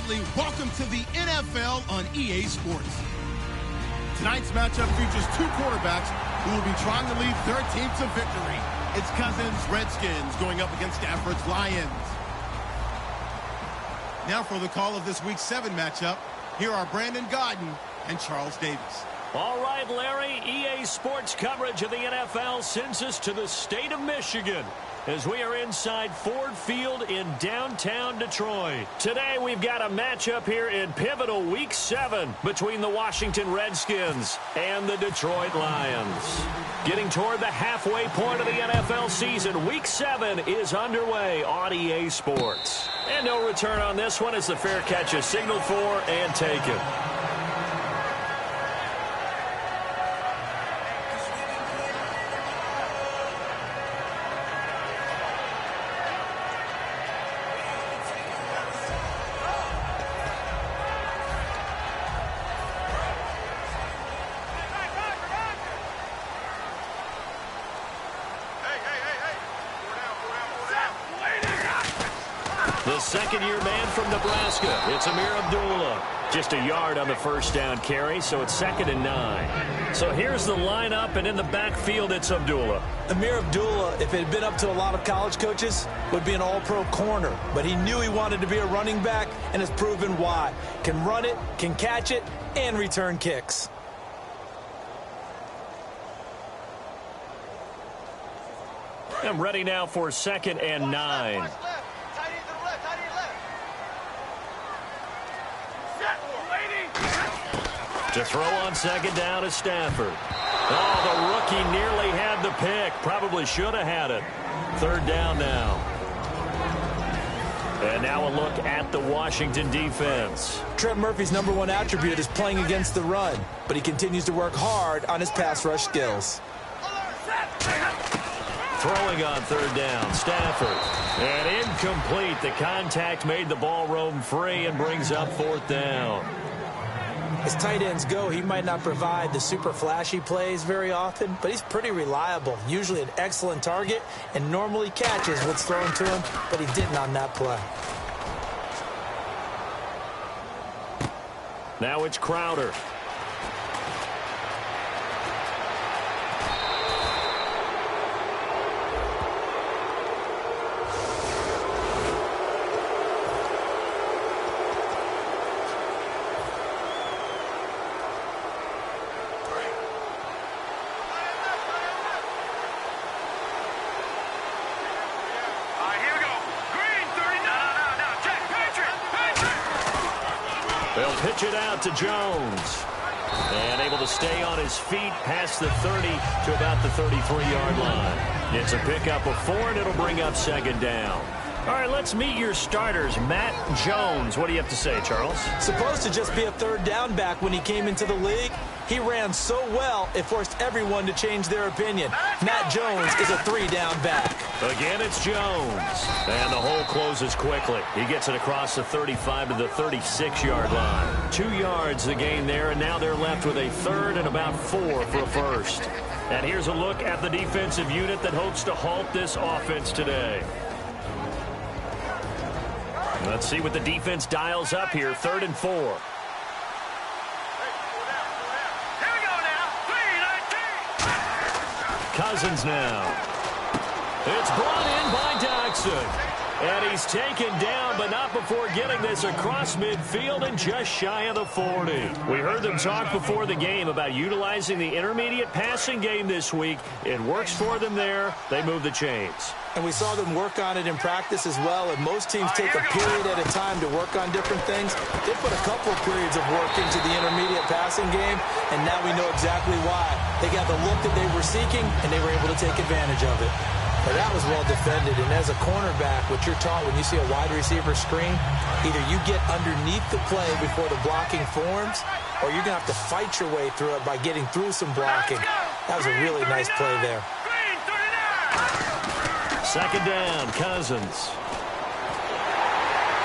family, welcome to the NFL on EA Sports. Tonight's matchup features two quarterbacks who will be trying to lead their team to victory. It's Cousins' Redskins going up against Stafford's Lions. Now for the call of this Week 7 matchup, here are Brandon Godden and Charles Davis. All right, Larry, EA Sports coverage of the NFL sends us to the state of Michigan as we are inside Ford Field in downtown Detroit. Today, we've got a matchup here in pivotal Week 7 between the Washington Redskins and the Detroit Lions. Getting toward the halfway point of the NFL season, Week 7 is underway on EA Sports. And no return on this one as the fair catch is signaled for and taken. The second-year man from Nebraska, it's Amir Abdullah. Just a yard on the first down carry, so it's 2nd and 9. So here's the lineup, and in the backfield, it's Abdullah. Amir Abdullah, if it had been up to a lot of college coaches, would be an all-pro corner. But he knew he wanted to be a running back, and has proven why. Can run it, can catch it, and return kicks. I'm ready now for 2nd and 9. To throw on 2nd down is Stafford. Oh, the rookie nearly had the pick. Probably should have had it. 3rd down now. And now a look at the Washington defense. Trent Murphy's #1 attribute is playing against the run, but he continues to work hard on his pass rush skills. Throwing on 3rd down, Stafford. And incomplete. The contact made the ball roam free and brings up 4th down. As tight ends go, he might not provide the super flashy plays very often, but he's pretty reliable, usually an excellent target, and normally catches what's thrown to him, but he didn't on that play. Now it's Crowder. They'll pitch it out to Jones. And able to stay on his feet past the 30 to about the 33-yard line. It's a pickup of 4, and it'll bring up 2nd down. All right, let's meet your starters. Matt Jones. What do you have to say, Charles? Supposed to just be a 3rd down back when he came into the league. He ran so well, it forced everyone to change their opinion. Matt Jones is a 3-down back. Again, it's Jones. And the hole closes quickly. He gets it across the 35 to the 36-yard line. 2 yards the gain there, and now they're left with a 3rd and about 4 for a first. And here's a look at the defensive unit that hopes to halt this offense today. Let's see what the defense dials up here. 3rd and 4. Cousins now. It's brought in by Doxson. And he's taken down, but not before getting this across midfield and just shy of the 40. We heard them talk before the game about utilizing the intermediate passing game this week. It works for them there. They move the chains. And we saw them work on it in practice as well. And most teams take a period at a time to work on different things. They put a couple of periods of work into the intermediate passing game, and now we know exactly why. They got the look that they were seeking, and they were able to take advantage of it. But that was well defended, and as a cornerback, what you're taught when you see a wide receiver screen, either you get underneath the play before the blocking forms, or you're going to have to fight your way through it by getting through some blocking. That was a really nice play there. 2nd down, Cousins.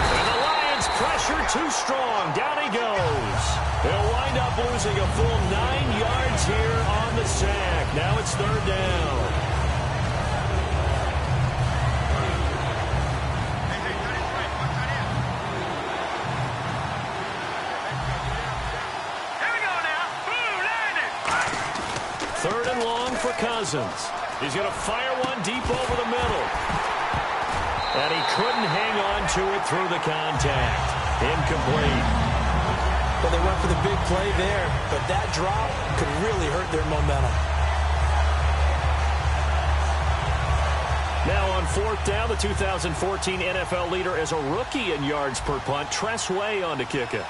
And the Lions pressure too strong. Down he goes. They'll wind up losing a full 9 yards here on the sack. Now it's 3rd down. 3rd and long for Cousins. He's going to fire one deep over the middle. And he couldn't hang on to it through the contact. Incomplete. Well, they went for the big play there, but that drop could really hurt their momentum. Now on 4th down, the 2014 NFL leader as a rookie in yards per punt, Tress Way on to kick it.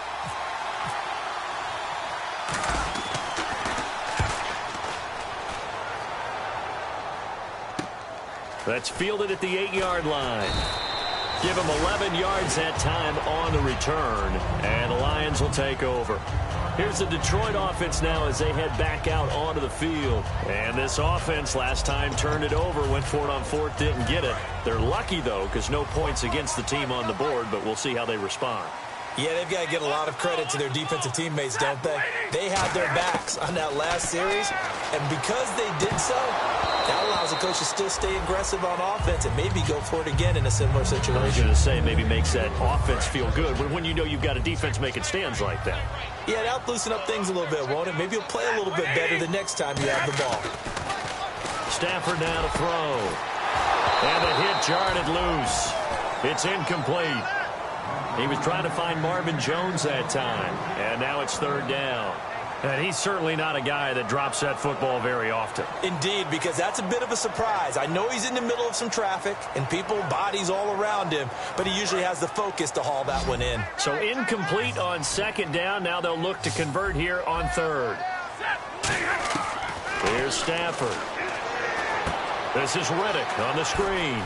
That's fielded at the 8-yard line. Give him 11 yards that time on the return, and the Lions will take over. Here's the Detroit offense now as they head back out onto the field. And this offense last time turned it over, went for it on 4th, didn't get it. They're lucky, though, because no points against the team on the board, but we'll see how they respond. Yeah, they've got to get a lot of credit to their defensive teammates, don't they? They had their backs on that last series, and because they did so, that allows the coach to still stay aggressive on offense and maybe go for it again in a similar situation. I was going to say, maybe makes that offense feel good when you know you've got a defense making stands like that. Yeah, that'll loosen up things a little bit, won't it? Maybe you'll play a little bit better the next time you have the ball. Stafford now to throw. And the hit jarred it loose. It's incomplete. He was trying to find Marvin Jones that time. And now it's 3rd down. And he's certainly not a guy that drops that football very often. Indeed, because that's a bit of a surprise. I know he's in the middle of some traffic and people, bodies all around him, but he usually has the focus to haul that one in. So incomplete on 2nd down. Now they'll look to convert here on 3rd. Here's Stafford. This is Riddick on the screen.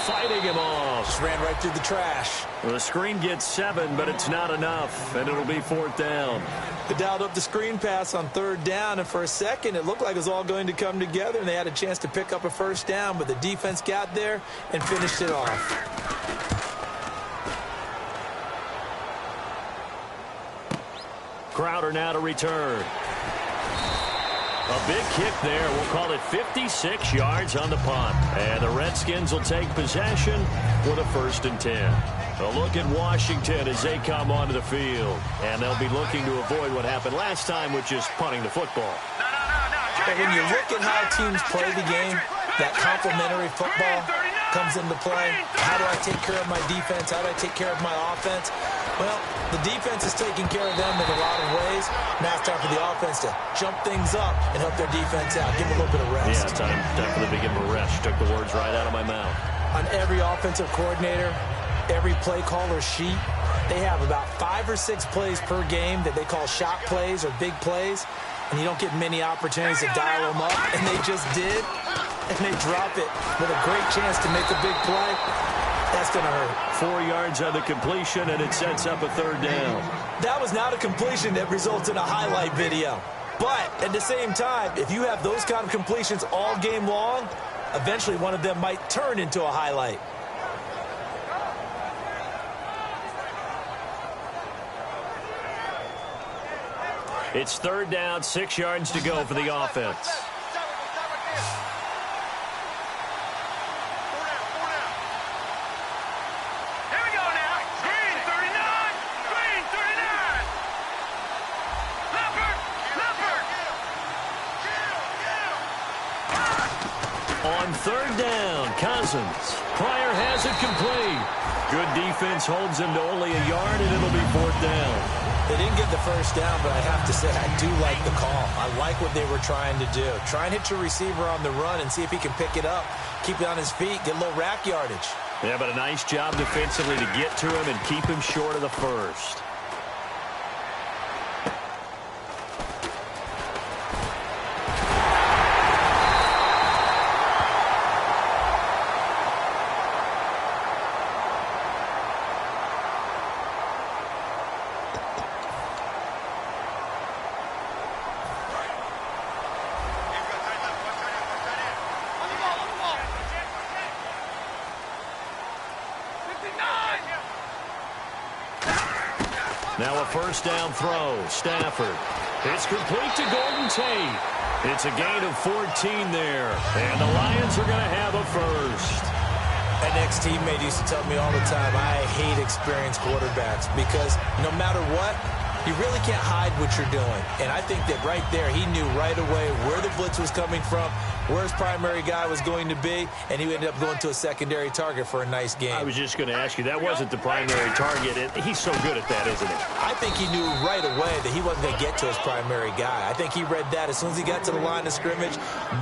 Fighting him off. Just ran right through the trash. Well, the screen gets 7, but it's not enough, and it'll be 4th down. They dialed up the screen pass on 3rd down, and for a second, it looked like it was all going to come together, and they had a chance to pick up a 1st down, but the defense got there and finished it off. Crowder now to return. A big kick there. We'll call it 56 yards on the punt. And the Redskins will take possession with a 1st and 10. A look at Washington as they come onto the field. And they'll be looking to avoid what happened last time, which is punting the football. But when you look at how teams play the game, that complementary football comes into play. How do I take care of my defense? How do I take care of my offense? Well, the defense is taking care of them in a lot of ways. Now it's time for the offense to jump things up and help their defense out. Give them a little bit of rest. Yeah, time for them to give them a rest. You took the words right out of my mouth. On every offensive coordinator, every play caller sheet, they have about 5 or 6 plays per game that they call shot plays or big plays. And you don't get many opportunities to dial them up. And they just did. And they drop it with a great chance to make a big play. That's going to hurt. 4 yards on the completion, and it sets up a 3rd down. That was not a completion that results in a highlight video. But at the same time, if you have those kind of completions all game long, eventually one of them might turn into a highlight. It's 3rd down, 6 yards to go for the offense. On 3rd down, Cousins. Pryor has it complete. Good defense holds him to only a yard, and it'll be 4th down. They didn't get the 1st down, but I have to say I do like the call. I like what they were trying to do. Try and hit your receiver on the run and see if he can pick it up. Keep it on his feet, get a little rack yardage. Yeah, but a nice job defensively to get to him and keep him short of the 1st. Now a 1st down throw. Stafford. It's complete to Golden Tate. It's a gain of 14 there. And the Lions are going to have a 1st. An ex-teammate used to tell me all the time, I hate experienced quarterbacks because no matter what, You really can't hide what you're doing. And I think that right there, he knew right away where the blitz was coming from, where his primary guy was going to be, and he ended up going to a secondary target for a nice game. I was just going to ask you, that wasn't the primary target. He's so good at that, isn't he? I think he knew right away that he wasn't going to get to his primary guy. I think he read that as soon as he got to the line of scrimmage,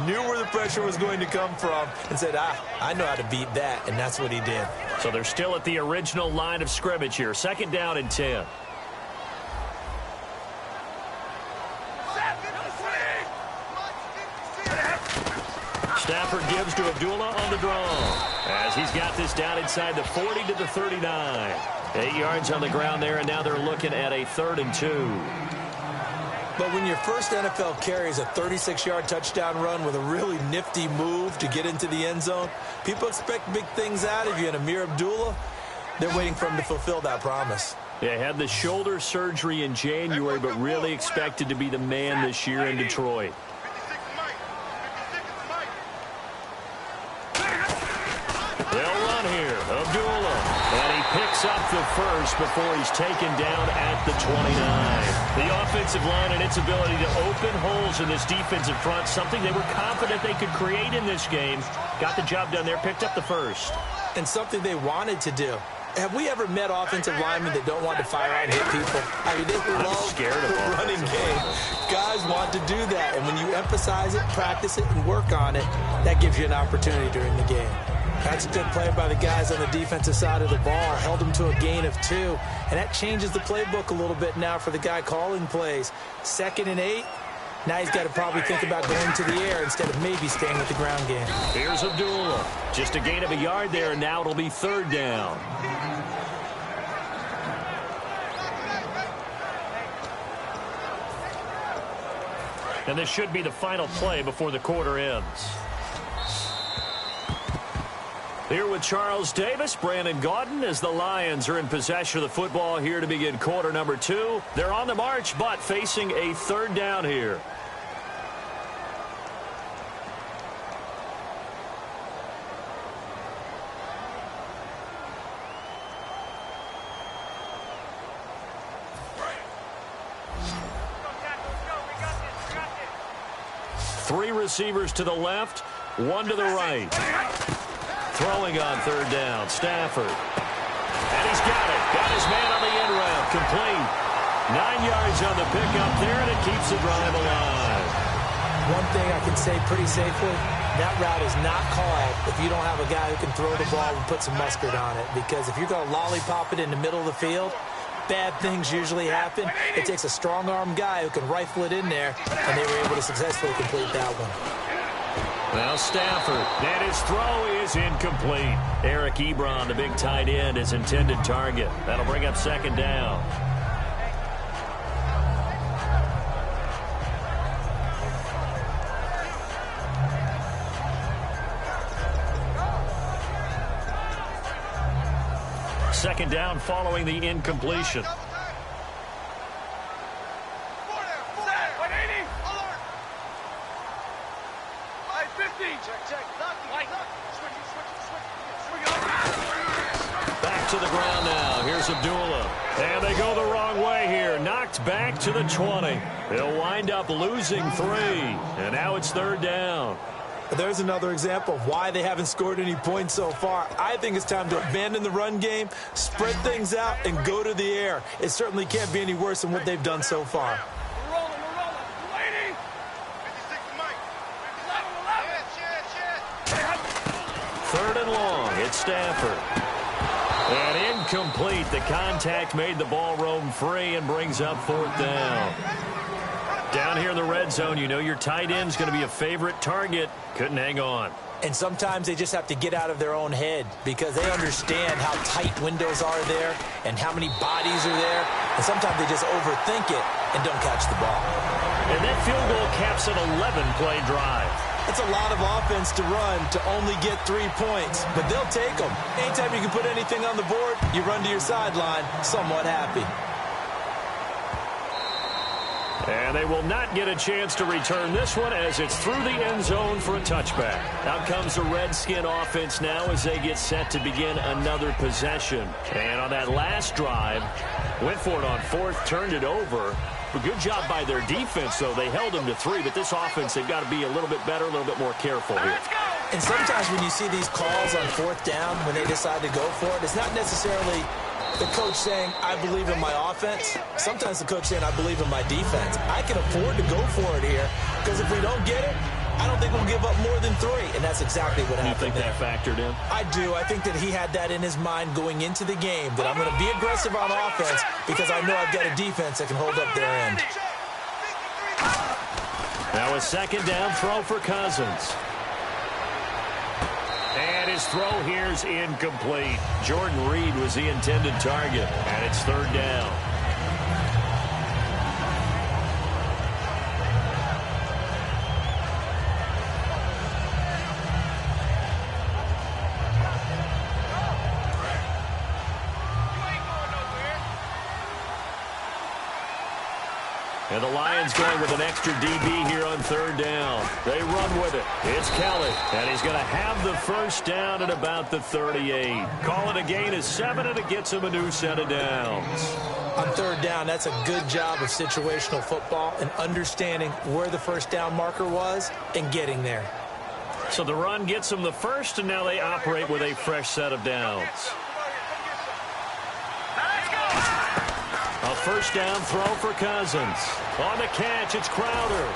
knew where the pressure was going to come from, and said, I know how to beat that, and that's what he did. So they're still at the original line of scrimmage here. 2nd down and 10. Stafford gives to Abdullah on the draw as he's got this down inside the 40 to the 39. 8 yards on the ground there, and now they're looking at a 3rd and 2. But when your first NFL carry is a 36-yard touchdown run with a really nifty move to get into the end zone, people expect big things out of you. And Amir Abdullah, they're waiting for him to fulfill that promise. Yeah, had the shoulder surgery in January, but really expected to be the man this year in Detroit. They'll run here. Abdullah. And he picks up the first before he's taken down at the 29. The offensive line and its ability to open holes in this defensive front, something they were confident they could create in this game. Got the job done there, picked up the first. And something they wanted to do. Have we ever met offensive linemen that don't want to fire out and hit people? I mean, they love the running game. Guys want to do that. And when you emphasize it, practice it, and work on it, that gives you an opportunity during the game. That's a good play by the guys on the defensive side of the ball. Held them to a gain of 2. And that changes the playbook a little bit now for the guy calling plays. 2nd and 8. Now he's got to probably think about going to the air instead of maybe staying with the ground game. Here's Abdullah. Just a gain of a yard there, and now it'll be 3rd down. And this should be the final play before the quarter ends. Here with Charles Davis, Brandon Gaudin, as the Lions are in possession of the football here to begin quarter number 2. They're on the march, but facing a 3rd down here. Three receivers to the left, one to the right. Throwing on 3rd down, Stafford. And he's got it. Got his man on the end route. Complete. 9 yards on the pickup there, and it keeps the drive alive. One thing I can say pretty safely, that route is not called if you don't have a guy who can throw the ball and put some mustard on it. Because if you're going to lollipop it in the middle of the field, bad things usually happen. It takes a strong-arm guy who can rifle it in there, and they were able to successfully complete that one. Now Stafford, and his throw is incomplete. Eric Ebron, the big tight end, his intended target. That'll bring up 2nd down. Second down following the incompletion. Back to the ground now. Here's Abdullah. And they go the wrong way here. Knocked back to the 20. They'll wind up losing 3. And now it's 3rd down. There's another example of why they haven't scored any points so far. I think it's time to abandon the run game, spread things out, and go to the air. It certainly can't be any worse than what they've done so far. We're rolling. Lady. 3rd and long. It's Stafford. And incomplete. The contact made the ball roam free and brings up 4th down. Down here in the red zone, you know your tight end's going to be a favorite target. Couldn't hang on. And sometimes they just have to get out of their own head because they understand how tight windows are there and how many bodies are there. And sometimes they just overthink it and don't catch the ball. And that field goal caps an 11-play drive. That's a lot of offense to run to only get 3 points, but they'll take them. Anytime you can put anything on the board, you run to your sideline somewhat happy. And they will not get a chance to return this one as it's through the end zone for a touchback. Out comes the Redskin offense now as they get set to begin another possession. And on that last drive, went for it on fourth, turned it over. But good job by their defense, though. They held them to 3, but this offense, they've got to be a little bit better, a little bit more careful here. And sometimes when you see these calls on fourth down, when they decide to go for it, it's not necessarily the coach saying, I believe in my offense. Sometimes the coach saying, I believe in my defense. I can afford to go for it here because if we don't get it, I don't think we'll give up more than 3. And that's exactly what happened. You think that factored in? I do. I think that he had that in his mind going into the game, that I'm going to be aggressive on offense because I know I've got a defense that can hold up their end. Now a second down throw for Cousins. And his throw here's incomplete. Jordan Reed was the intended target, and it's third down. And the Lions going with an extra DB here on third down. They run with it. It's Kelly, and he's going to have the first down at about the 38. Call it a gain of 7, and it gets him a new set of downs. On third down, that's a good job of situational football and understanding where the first down marker was and getting there. So the run gets them the first, and now they operate with a fresh set of downs. A first down throw for Cousins. On the catch, it's Crowder.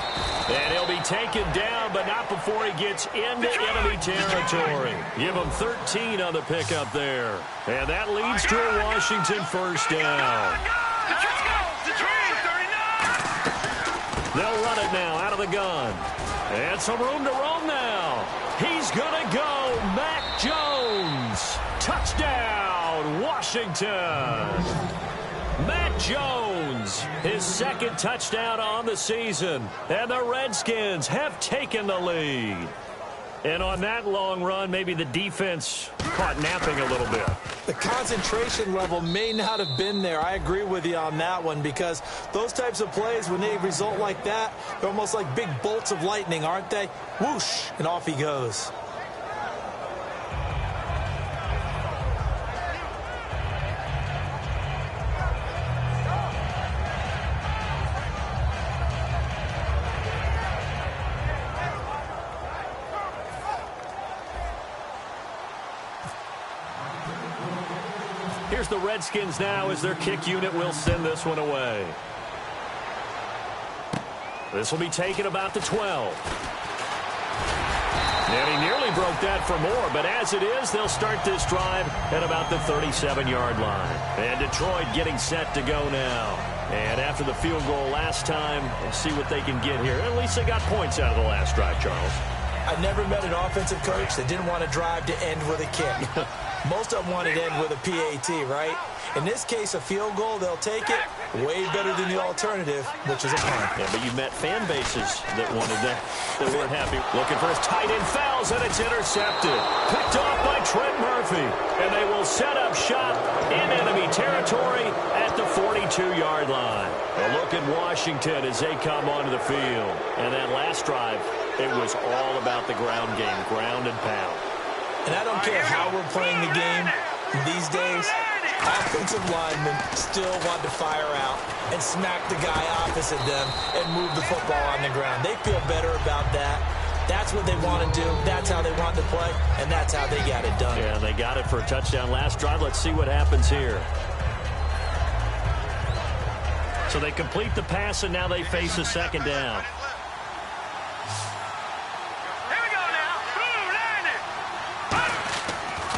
And he'll be taken down, but not before he gets into enemy territory. Give him 13 on the pickup there. And that leads to a Washington first down. They'll run it now out of the gun. And some room to roam now. He's going to go. Mac Jones. Touchdown, Washington. Matt Jones, his second touchdown on the season. And the Redskins have taken the lead. And on that long run, maybe the defense caught napping a little bit. The concentration level may not have been there. I agree with you on that one because those types of plays, when they result like that, they're almost like big bolts of lightning, aren't they? Whoosh, and off he goes. Here's the Redskins now as their kick unit will send this one away. This will be taken about the 12. And he nearly broke that for more, but as it is, they'll start this drive at about the 37-yard line. And Detroit getting set to go now. And after the field goal last time, we'll see what they can get here. At least they got points out of the last drive, Charles. I never met an offensive coach that didn't want to drive to end with a kick. Most of them want to end with a PAT, right? In this case, a field goal, they'll take it. Way better than the alternative, which is a punt. Yeah, but you've met fan bases that wanted that, that weren't happy. Looking for his tight end, fouls, and it's intercepted. Picked off by Trent Murphy. And they will set up shop in enemy territory at the 42-yard line. A look at Washington as they come onto the field. And that last drive, it was all about the ground game, ground and pound. And I don't care how we're playing the game these days, offensive linemen still want to fire out and smack the guy opposite them and move the football on the ground. They feel better about that. That's what they want to do. That's how they want to play, and that's how they got it done. Yeah, they got it for a touchdown last drive. Let's see what happens here. So they complete the pass, and now they face a second down.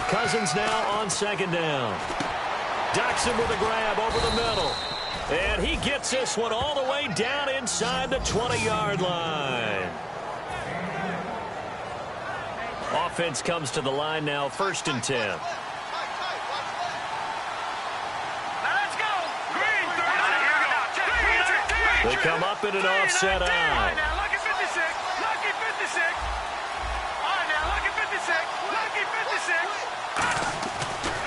Cousins now on second down. Doxson with a grab over the middle. And he gets this one all the way down inside the 20-yard line. Offense comes to the line now, 1st and 10. They come up in an offset eye.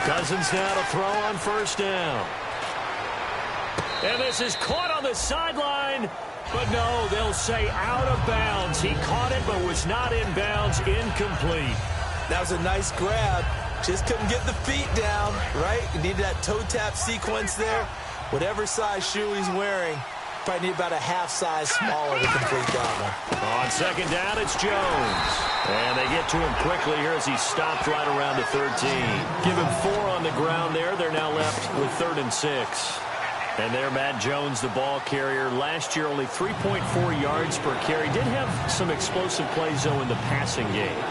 Cousins now to throw on 1st down. And this is caught on the sideline. But no, they'll say out of bounds. He caught it, but was not in bounds. Incomplete. That was a nice grab. Just couldn't get the feet down, right? You needed that toe tap sequence there. Whatever size shoe he's wearing, probably need about a half size smaller to complete that one. On second down, it's Jones. And they get to him quickly here as he stopped right around the 13. Give him 4 on the ground there. They're now left with 3rd and 6. And there, Matt Jones, the ball carrier. Last year, only 3.4 yards per carry. Did have some explosive plays, though, in the passing game.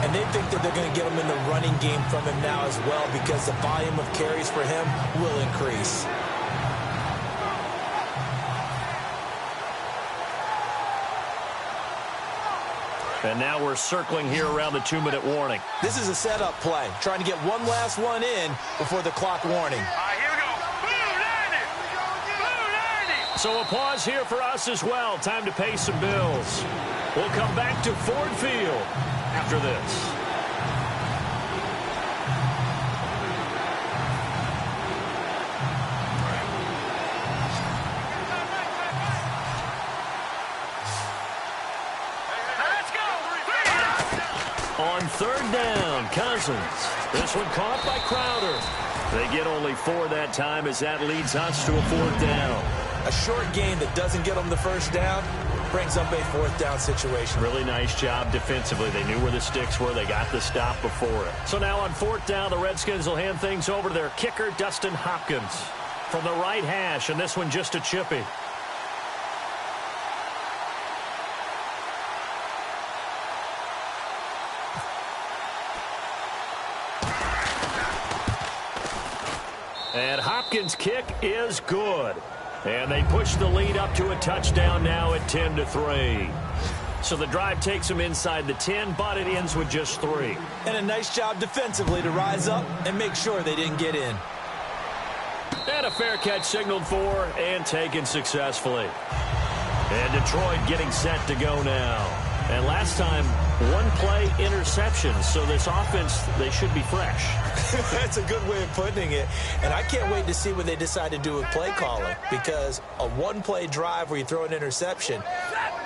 And they think that they're going to get him in the running game from him now as well because the volume of carries for him will increase. And now we're circling here around the 2-minute warning. This is a setup play, trying to get one last one in before the clock warning. Here we go. So a pause here for us as well. Time to pay some bills. We'll come back to Ford Field after this. On 3rd down, Cousins. This one caught by Crowder. They get only 4 that time as that leads us to a 4th down. A short gain that doesn't get them the first down brings up a 4th down situation. Really nice job defensively. They knew where the sticks were. They got the stop before it. So now on 4th down, the Redskins will hand things over to their kicker, Dustin Hopkins. From the right hash, and this one just a chippy. And Hopkins' kick is good. And they push the lead up to a touchdown now at 10-3. So the drive takes them inside the 10, but it ends with just 3. And a nice job defensively to rise up and make sure they didn't get in. And a fair catch signaled for and taken successfully. And Detroit getting set to go now. And last time, 1-play interception. So this offense, they should be fresh. That's a good way of putting it. And I can't wait to see what they decide to do with play calling. Because a 1-play drive where you throw an interception,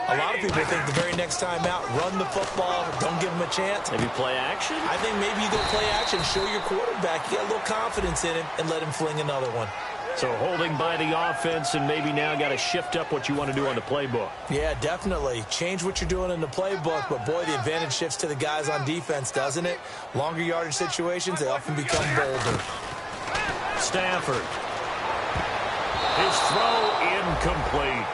a lot of people think the very next time out, run the football, don't give them a chance. Maybe play action? I think maybe you go play action, show your quarterback, you got a little confidence in him, and let him fling another one. So holding by the offense and maybe now got to shift up what you want to do on the playbook. Yeah, definitely. Change what you're doing in the playbook, but boy, the advantage shifts to the guys on defense, doesn't it? Longer yardage situations, they often become bolder. Stafford. His throw incomplete.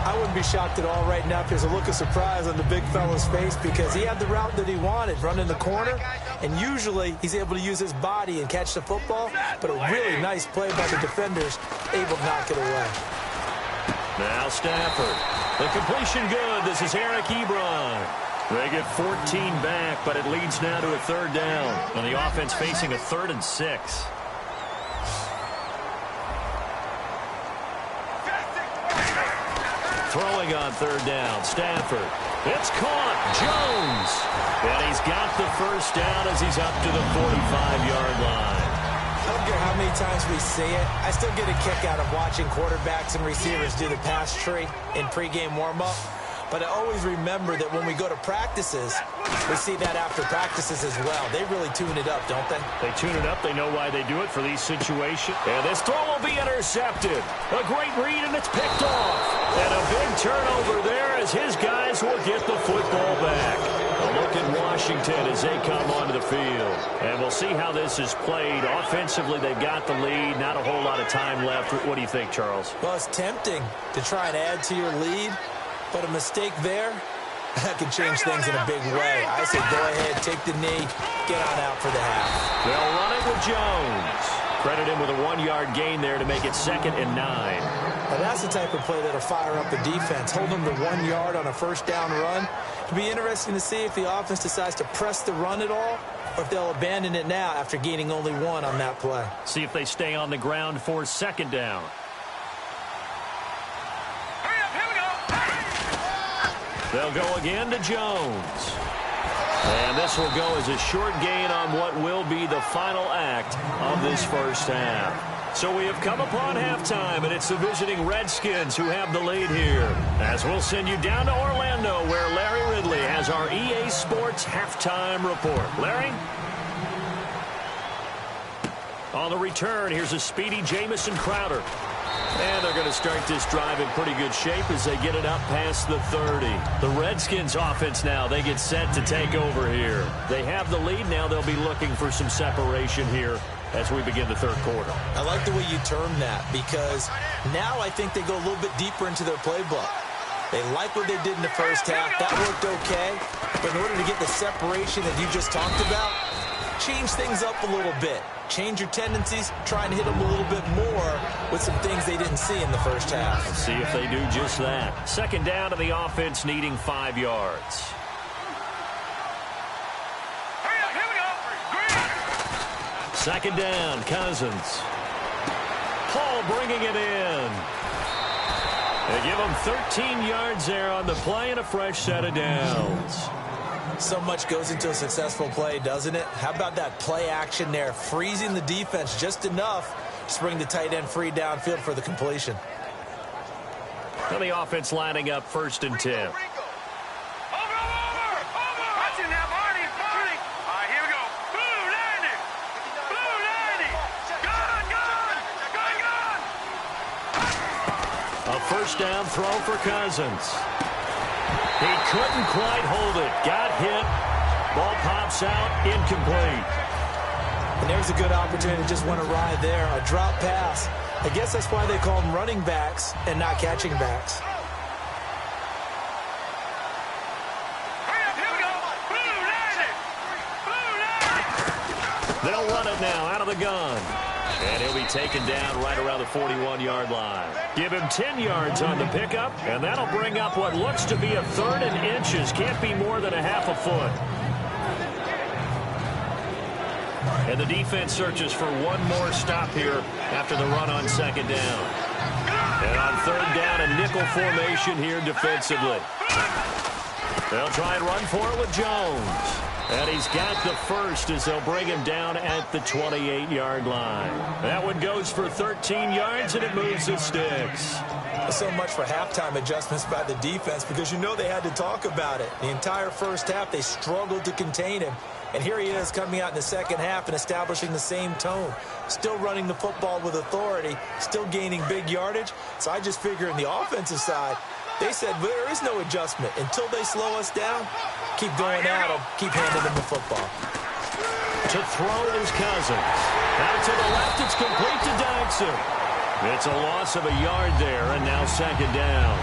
I wouldn't be shocked at all right now if there's a look of surprise on the big fella's face because he had the route that he wanted, running the corner, and usually he's able to use his body and catch the football, but a really nice play by the defenders, able to knock it away. Now Stafford. The completion good. This is Eric Ebron. They get 14 back, but it leads now to a 3rd down. And the offense facing a 3rd and 6. Throwing on 3rd down, Stafford. It's caught, Jones. And he's got the first down as he's up to the 45-yard line. I don't care how many times we see it. I still get a kick out of watching quarterbacks and receivers do the pass tree in pregame warm-up. But I always remember that when we go to practices, we see that after practices as well. They really tune it up, don't they? They tune it up. They know why they do it for these situations. And this throw will be intercepted. A great read, and it's picked off. And a big turnover there as his guys will get the football back. A look at Washington as they come onto the field. And we'll see how this is played. Offensively, they've got the lead. Not a whole lot of time left. What do you think, Charles? Well, it's tempting to try and add to your lead. But a mistake there, that could change things in a big way. I say go ahead, take the knee, get on out for the half. They'll run it with Jones. Credit him with a 1-yard gain there to make it 2nd and 9. Now that's the type of play that'll fire up the defense. Hold them to 1 yard on a 1st down run. It'll be interesting to see if the offense decides to press the run at all or if they'll abandon it now after gaining only 1 on that play. See if they stay on the ground for 2nd down. They'll go again to Jones. And this will go as a short gain on what will be the final act of this first half. So we have come upon halftime, and it's the visiting Redskins who have the lead here. As we'll send you down to Orlando, where Larry Ridley has our EA Sports halftime report. Larry? On the return, here's a speedy Jamison Crowder. And they're going to start this drive in pretty good shape as they get it up past the 30. The Redskins offense now, they get set to take over here. They have the lead. Now they'll be looking for some separation here as we begin the third quarter. I like the way you term that, because now I think they go a little bit deeper into their playbook. They like what they did in the first half. That worked okay. But in order to get the separation that you just talked about, change things up a little bit. Change your tendencies, try and hit them a little bit more with some things they didn't see in the first half. Let's see if they do just that. Second down to the offense, needing 5 yards. Second down, Cousins. Paul bringing it in. They give him 13 yards there on the play and a fresh set of downs. So much goes into a successful play, doesn't it? How about that play action there, freezing the defense just enough to bring the tight end free downfield for the completion. And the offense lining up 1st and 10. A first down throw for Cousins. He couldn't quite hold it. Got hit. Ball pops out. Incomplete. And there's a good opportunity. Just went awry there. A drop pass. I guess that's why they call them running backs and not catching backs. They'll run it now out of the gun. And he'll be taken down right around the 41-yard line. Give him 10 yards on the pickup, and that'll bring up what looks to be a 3rd and inches. Can't be more than a half a foot. And the defense searches for one more stop here after the run on 2nd down. And on 3rd down, a nickel formation here defensively. They'll try and run for it with Jones. And he's got the first as they'll bring him down at the 28-yard line. That one goes for 13 yards, and it moves the sticks. So much for halftime adjustments by the defense, because you know they had to talk about it. The entire first half, they struggled to contain him. And here he is coming out in the second half and establishing the same tone. Still running the football with authority, still gaining big yardage. So I just figure on the offensive side, they said there is no adjustment. Until they slow us down, keep going at them, keep handing them the football. To throw is Cousins. Out to the left, it's complete to Dodson. It's a loss of a yard there, and now 2nd down.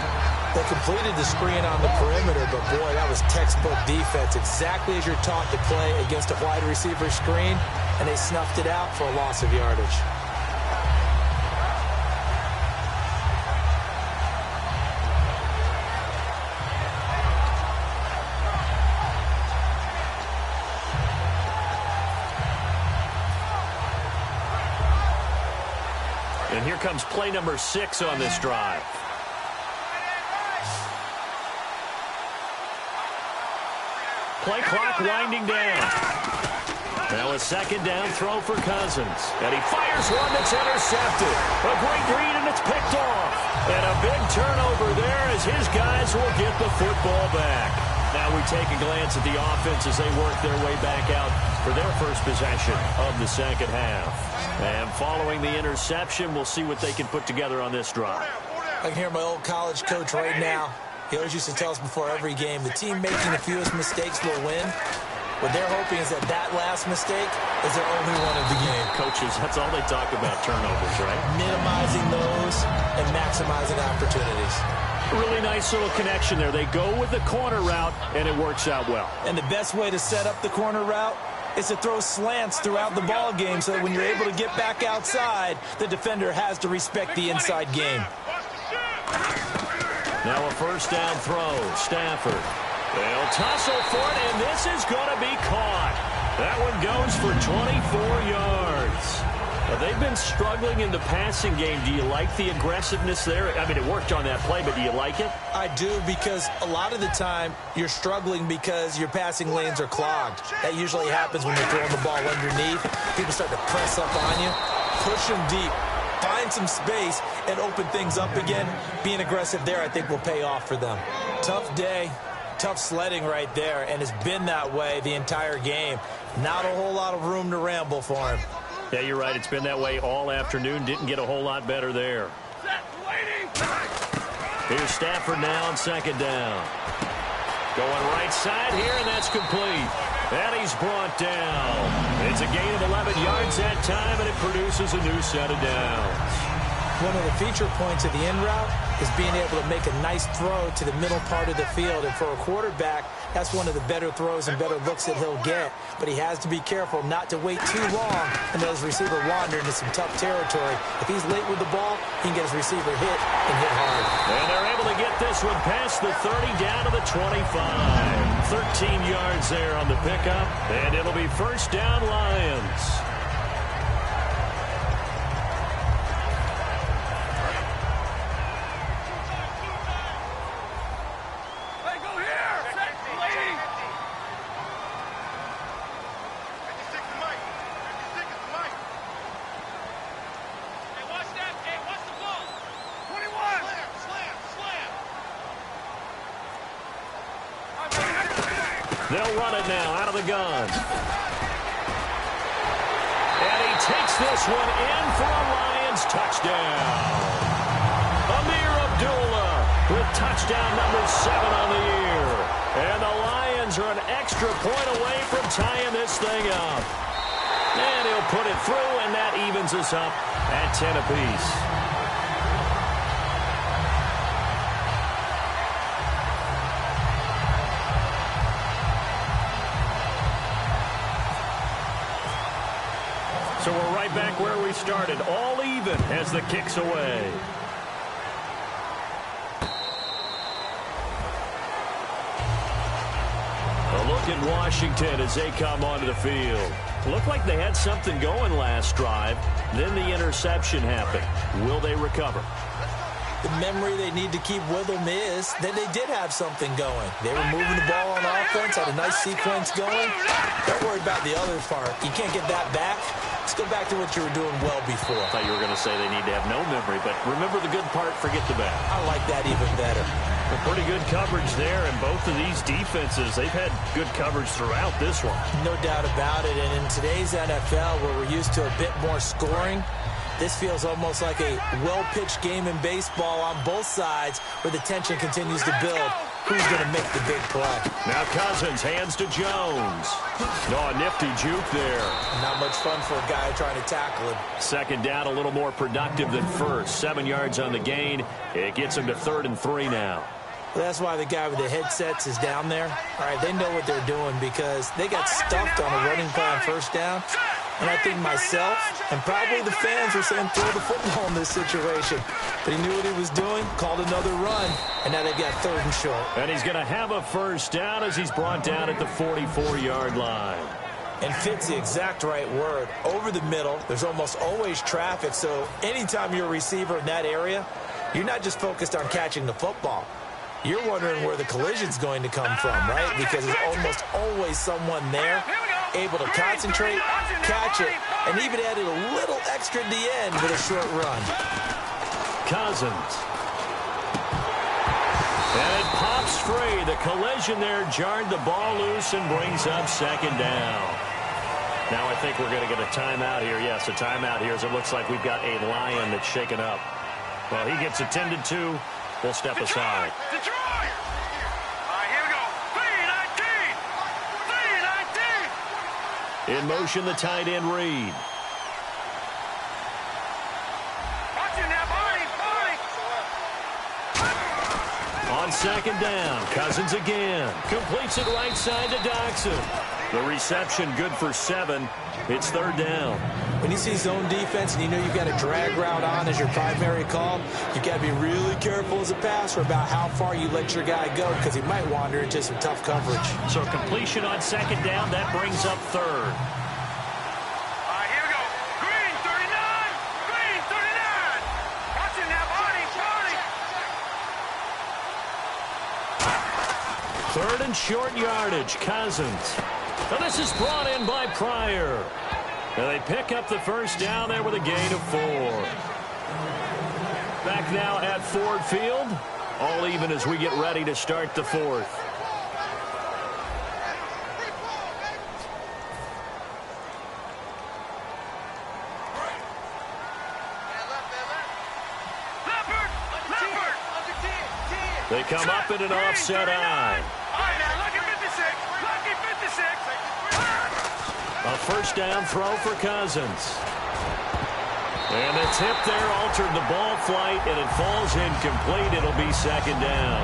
They completed the screen on the perimeter, but boy, that was textbook defense. Exactly as you're taught to play against a wide receiver screen, and they snuffed it out for a loss of yardage. And here comes play number 6 on this drive. Play clock winding down. Now a 2nd down throw for Cousins. And he fires one that's intercepted. A great read, and it's picked off. And a big turnover there as his guys will get the football back. Now we take a glance at the offense as they work their way back out for their first possession of the second half. And following the interception, we'll see what they can put together on this drive. I can hear my old college coach right now. He always used to tell us before every game, the team making the fewest mistakes will win. What they're hoping is that that last mistake is their only one of the game. Coaches, that's all they talk about, turnovers, right? Minimizing those and maximizing opportunities. Really nice little connection there. They go with the corner route, and it works out well. And the best way to set up the corner route is to throw slants throughout the ball game so that when you're able to get back outside, the defender has to respect the inside game. Now a first down throw. Stafford. They'll tussle for it, and this is going to be caught. That one goes for 24 yards. Now, they've been struggling in the passing game. Do you like the aggressiveness there? I mean, it worked on that play, but do you like it? I do, because a lot of the time you're struggling because your passing lanes are clogged. That usually happens when you're throwing the ball underneath. People start to press up on you. Push them deep. find some space and open things up again. Being aggressive there, I think, will pay off for them. Tough day, tough sledding right there, and it's been that way the entire game. Not a whole lot of room to ramble for him. Yeah, you're right. It's been that way all afternoon. Didn't get a whole lot better there. Here's Stafford now on second down. Going right side here, and that's complete. And he's brought down. It's a gain of 11 yards that time, and it produces a new set of downs. One of the feature points of the in route is being able to make a nice throw to the middle part of the field. And for a quarterback, that's one of the better throws and better looks that he'll get. But he has to be careful not to wait too long and let his receiver wander into some tough territory. If he's late with the ball, he can get his receiver hit and hit hard. And they're able to get this one past the 30 down to the 25. 13 yards there on the pickup, and it'll be first down Lions. They'll run it now out of the gun. And he takes this one in for a Lions touchdown. Amir Abdullah with touchdown number 7 on the year. And the Lions are an extra point away from tying this thing up. And he'll put it through, and that evens us up at 10 apiece. So we're right back where we started, all even as the kick's away. A look at Washington as they come onto the field. Looked like they had something going last drive. Then the interception happened. Will they recover? The memory they need to keep with them is that they did have something going. They were moving the ball on offense, had a nice sequence going. Don't worry about the other part. You can't get that back. Let's go back to what you were doing well before. I thought you were going to say they need to have no memory, but remember the good part, forget the bad. I like that even better. Well, pretty good coverage there, and both of these defenses, they've had good coverage throughout this one. No doubt about it, and in today's NFL, where we're used to a bit more scoring, this feels almost like a well-pitched game in baseball on both sides where the tension continues to build. Who's going to make the big play? Now Cousins hands to Jones. No, a nifty juke there. Not much fun for a guy trying to tackle him. Second down, a little more productive than first. 7 yards on the gain. It gets him to 3rd and 3 now. Well, that's why the guy with the headsets is down there. All right, they know what they're doing because they got stuffed on a running play on first down. And I think myself and probably the fans were saying throw the football in this situation. But he knew what he was doing, called another run, and now they've got 3rd and short. And he's going to have a first down as he's brought down at the 44-yard line. And fits the exact right word. Over the middle, there's almost always traffic, so anytime you're a receiver in that area, you're not just focused on catching the football. You're wondering where the collision's going to come from, right? Because there's almost always someone there able to concentrate, catch it, and even added a little extra at the end with a short run. Cousins. And it pops free. The collision there jarred the ball loose and brings up 2nd down. Now I think we're going to get a timeout here. Yes, a timeout here as it looks like we've got a Lion that's shaken up. Well, he gets attended to. We'll step aside. Detroit! All right, here we go. 3-19! 3-19! In motion, the tight end Reed. Watch it now, Barney! On 2nd down, Cousins again. Completes it right side to Doxson. The reception good for 7. It's 3rd down. When you see zone defense and you know you've got a drag route on as your primary call, you've got to be really careful as a passer about how far you let your guy go because he might wander into some tough coverage. So completion on 2nd down, that brings up 3rd. All right, here we go. Green, 39! Green, 39! Watch it now, Barney! Barney! 3rd and short yardage, Cousins. And this is brought in by Pryor. And they pick up the first down there with a gain of 4. Back now at Ford Field. All even as we get ready to start the fourth. They come up in an offset eye. A first down throw for Cousins. And the tip there altered the ball flight, and it falls incomplete. It'll be second down.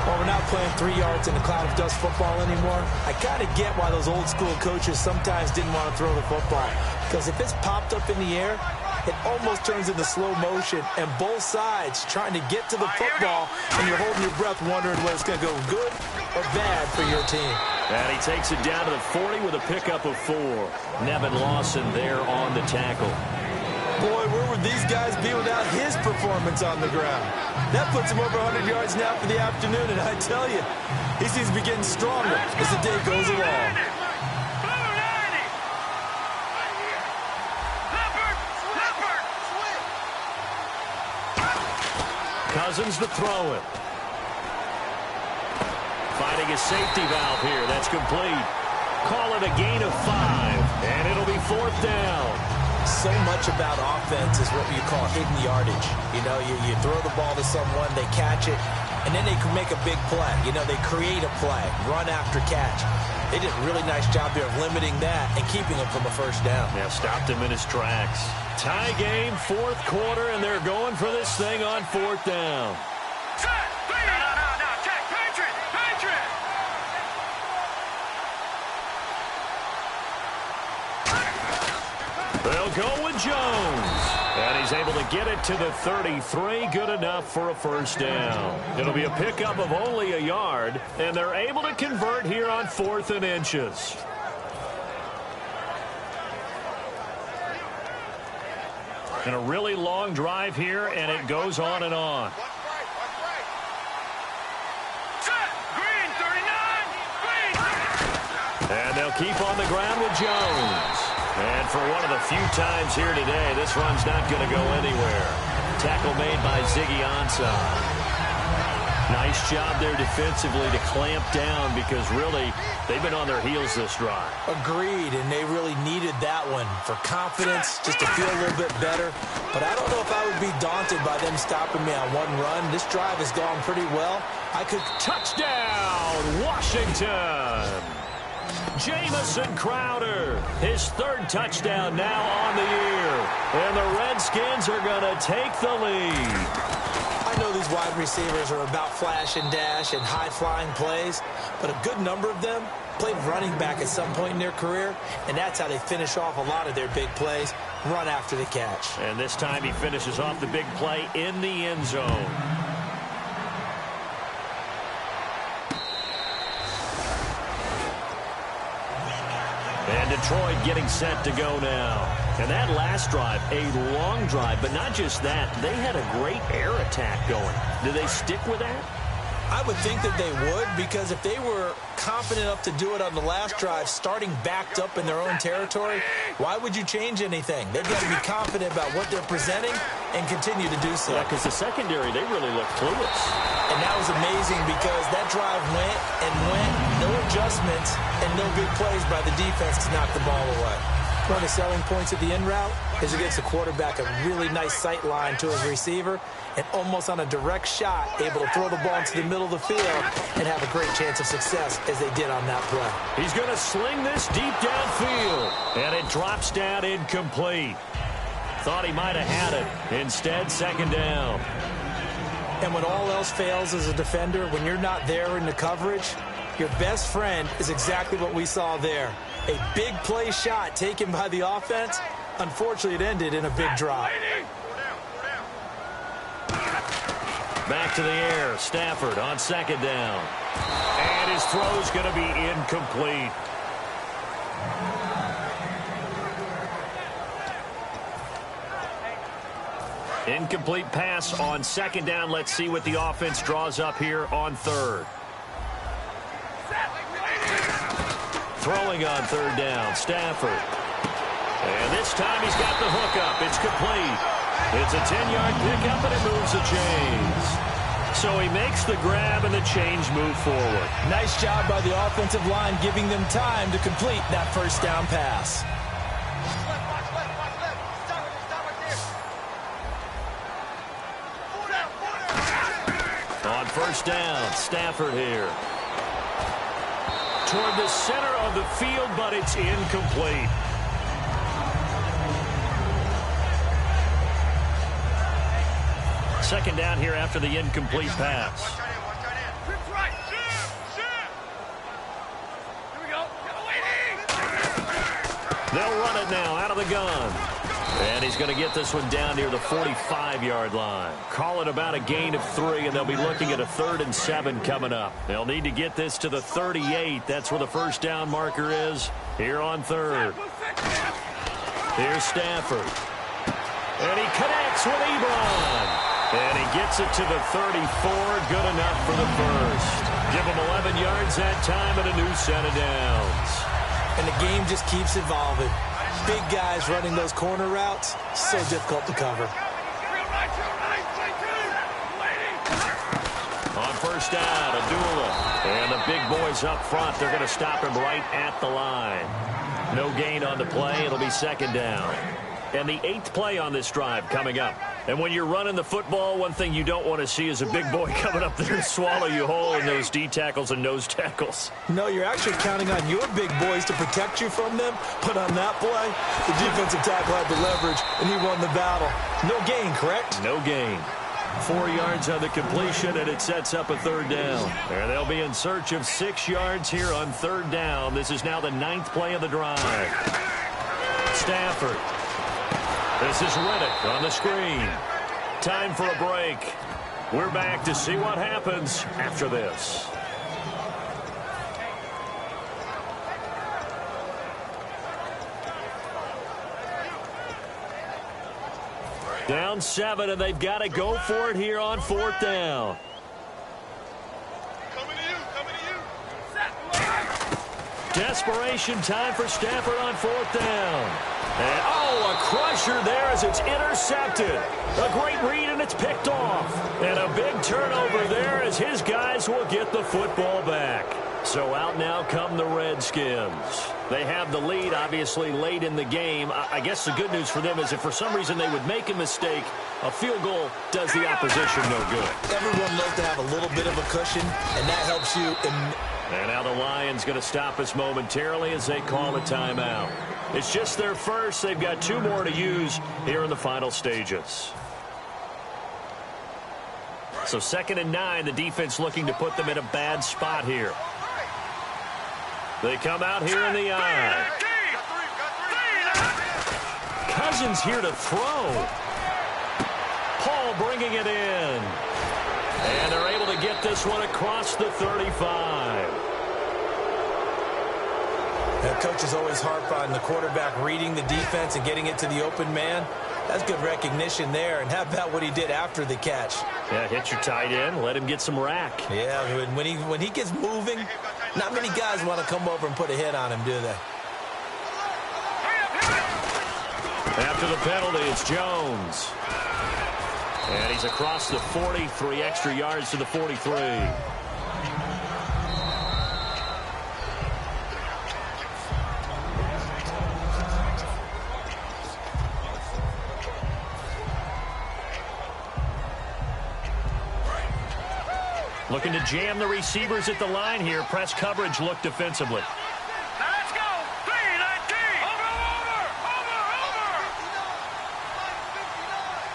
Well, we're not playing 3 yards in a cloud of dust football anymore. I kind of get why those old school coaches sometimes didn't want to throw the football. Because if it's popped up in the air, it almost turns into slow motion, and both sides trying to get to the football, and you're holding your breath wondering whether it's going to go good or bad for your team. And he takes it down to the 40 with a pickup of 4. Nevin Lawson there on the tackle. Boy, where would these guys be without his performance on the ground? That puts him over 100 yards now for the afternoon, and I tell you, he seems to be getting stronger as the day goes along. Cousins to throw it. Finding a safety valve here. That's complete. Call it a gain of 5, and it'll be fourth down. So much about offense is what you call hidden yardage. You know, you throw the ball to someone, they catch it, and then they can make a big play. You know, they create a play, run after catch. They did a really nice job there of limiting that and keeping him from a first down. Yeah, stopped him in his tracks. Tie game, fourth quarter, and they're going for this thing on fourth down. They'll go with Jones. And he's able to get it to the 33. Good enough for a first down. It'll be a pickup of only a yard, and they're able to convert here on 4th and inches. And a really long drive here, and it goes on and on. And they'll keep on the ground with Jones. And for one of the few times here today, this run's not going to go anywhere. Tackle made by Ziggy Ansah. Nice job there defensively to clamp down because really they've been on their heels this drive. Agreed, and they really needed that one for confidence, just to feel a little bit better. But I don't know if I would be daunted by them stopping me on one run. This drive has gone pretty well. Touchdown, Washington! Jamison Crowder, his 3rd touchdown now on the year. And the Redskins are going to take the lead. I know these wide receivers are about flash and dash and high-flying plays, but a good number of them played running back at some point in their career, and that's how they finish off a lot of their big plays, run after the catch. And this time he finishes off the big play in the end zone. And Detroit getting set to go now. And that last drive, a long drive, but not just that. They had a great air attack going. Do they stick with that? I would think that they would, because if they were confident enough to do it on the last drive, starting backed up in their own territory, why would you change anything? They've got to be confident about what they're presenting and continue to do so. Yeah, because the secondary, they really looked clueless. And that was amazing because that drive went and went, no adjustments, and no big plays by the defense to knock the ball away. One of the selling points of the in route is against the quarterback, a really nice sight line to his receiver, and almost on a direct shot, able to throw the ball into the middle of the field and have a great chance of success as they did on that play. He's going to sling this deep downfield, and it drops down incomplete. Thought he might have had it. Instead, second down. And when all else fails as a defender, when you're not there in the coverage, your best friend is exactly what we saw there. A big play shot taken by the offense. Unfortunately, it ended in a big drop. Back to the air. Stafford on second down. And his throw's going to be incomplete. Incomplete pass on second down. Let's see what the offense draws up here on third. Throwing on third down, Stafford. And this time he's got the hookup. It's complete. It's a 10-yard pickup, and it moves the chains. So he makes the grab and the change move forward. Nice job by the offensive line, giving them time to complete that first down pass. On first down, Stafford here. Toward the center of the field, but it's incomplete. Second down here after the incomplete pass. They'll run it now out of the gun. And he's going to get this one down near the 45-yard line. Call it about a gain of 3, and they'll be looking at a 3rd and 7 coming up. They'll need to get this to the 38. That's where the first down marker is here on 3rd. Here's Stafford. And he connects with Ebron. And he gets it to the 34. Good enough for the first. Give him 11 yards that time and a new set of downs. And the game just keeps evolving. Big guys running those corner routes, so difficult to cover. On first down, Adula. And the big boys up front, they're going to stop him right at the line. No gain on the play. It'll be second down. And the 8th play on this drive coming up. And when you're running the football, one thing you don't want to see is a big boy coming up there and swallow you whole in those D tackles and nose tackles. No, you're actually counting on your big boys to protect you from them. But on that play, the defensive tackle had the leverage, and he won the battle. No gain, correct? No gain. 4 yards on the completion, and it sets up a 3rd down. And they'll be in search of 6 yards here on 3rd down. This is now the 9th play of the drive. Stafford. This is Riddick on the screen. Time for a break. We're back to see what happens after this. Down 7, and they've got to go for it here on 4th down. Desperation time for Stafford on 4th down. And, a crusher there as it's intercepted. A great read, and it's picked off. And a big turnover there as his guys will get the football back. So out now come the Redskins. They have the lead, obviously, late in the game. I guess the good news for them is if for some reason they would make a mistake, a field goal does the opposition no good. Everyone loves to have a little bit of a cushion, and that helps you. And now the Lions going to stop us momentarily as they call a timeout. It's just their first. They've got 2 more to use here in the final stages. So 2nd and 9, the defense looking to put them in a bad spot here. They come out here in the eye. Cousins here to throw. Paul bringing it in. And they're able to get this one across the 35. That coach is always harp on the quarterback reading the defense and getting it to the open man. That's good recognition there. And how about what he did after the catch? Yeah, hit your tight end. Let him get some rack. Yeah, when he gets moving, not many guys want to come over and put a hit on him, do they? After the penalty, it's Jones. And he's across the 40, 3 extra yards to the 43. Looking to jam the receivers at the line here. Press coverage look defensively. Let's go. 3-19. Over.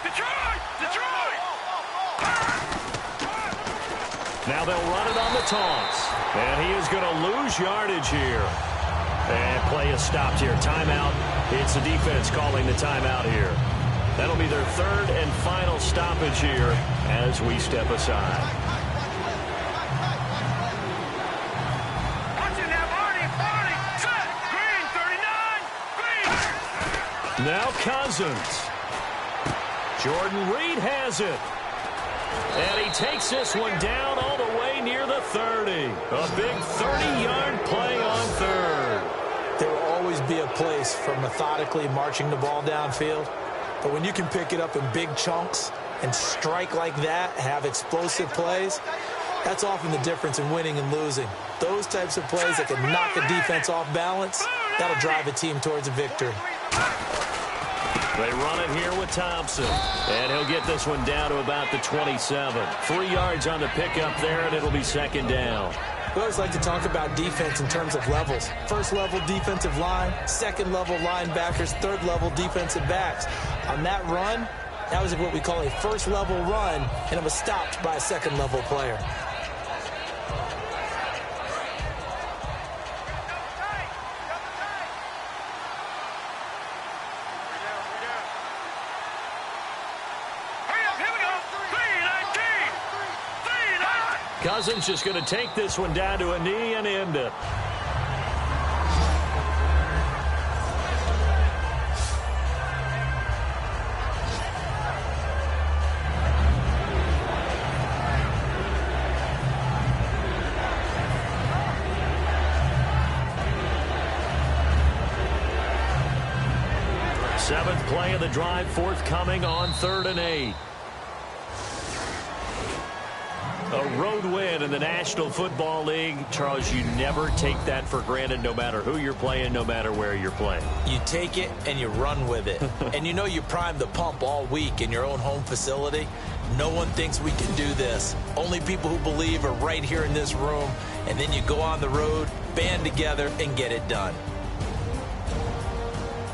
Detroit. Now they'll run it on the toss. And he is going to lose yardage here. And play is stopped here. Timeout. It's the defense calling the timeout here. That'll be their 3rd and final stoppage here as we step aside. Now Cousins. Jordan Reed has it. And he takes this one down all the way near the 30. A big 30-yard play on 3rd. There will always be a place for methodically marching the ball downfield. But when you can pick it up in big chunks and strike like that, have explosive plays, that's often the difference in winning and losing. Those types of plays that can knock a defense off balance, that'll drive a team towards a victory. They run it here with Thompson, and he'll get this one down to about the 27. 3 yards on the pickup there, and it'll be second down. We always like to talk about defense in terms of levels. First level defensive line, second level linebackers, third level defensive backs. On that run, that was what we call a first level run, and it was stopped by a second level player. Cousins just going to take this one down to a knee and end it. Seventh play of the drive forthcoming on 3rd and 8. A road win in the National Football League. Charles, you never take that for granted no matter who you're playing, no matter where you're playing. You take it and you run with it. And you know you primed the pump all week in your own home facility. No one thinks we can do this. Only people who believe are right here in this room. And then you go on the road, band together, and get it done.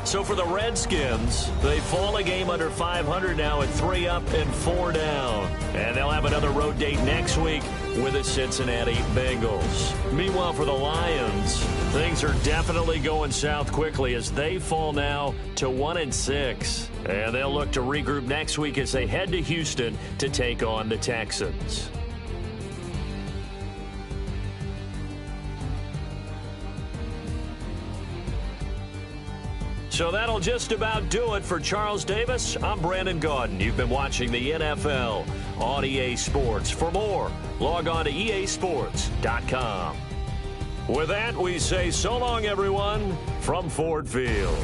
So for the Redskins, they fall a game under 500 now at 3 up and 4 down. And they'll have another road date next week with the Cincinnati Bengals. Meanwhile, for the Lions, things are definitely going south quickly as they fall now to 1-6. And they'll look to regroup next week as they head to Houston to take on the Texans. So that'll just about do it for Charles Davis. I'm Brandon Gaudin. You've been watching the NFL on EA Sports. For more, log on to easports.com. With that, we say so long, everyone, from Ford Field.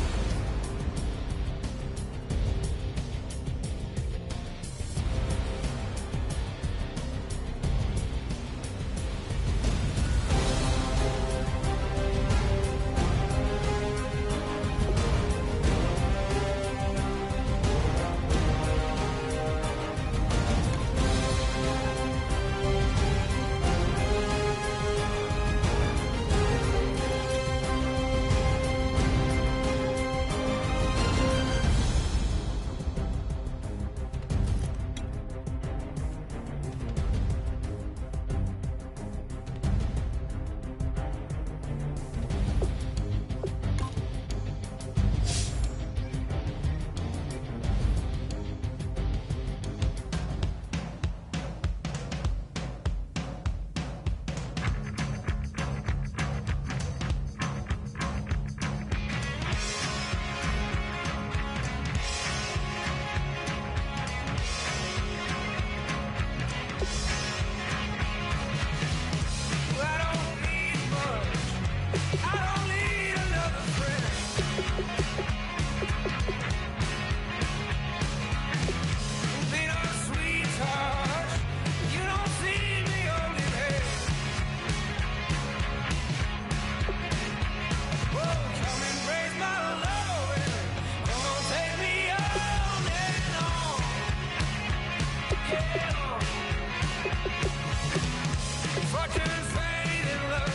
Fortune's fading, love.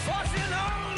Fortune on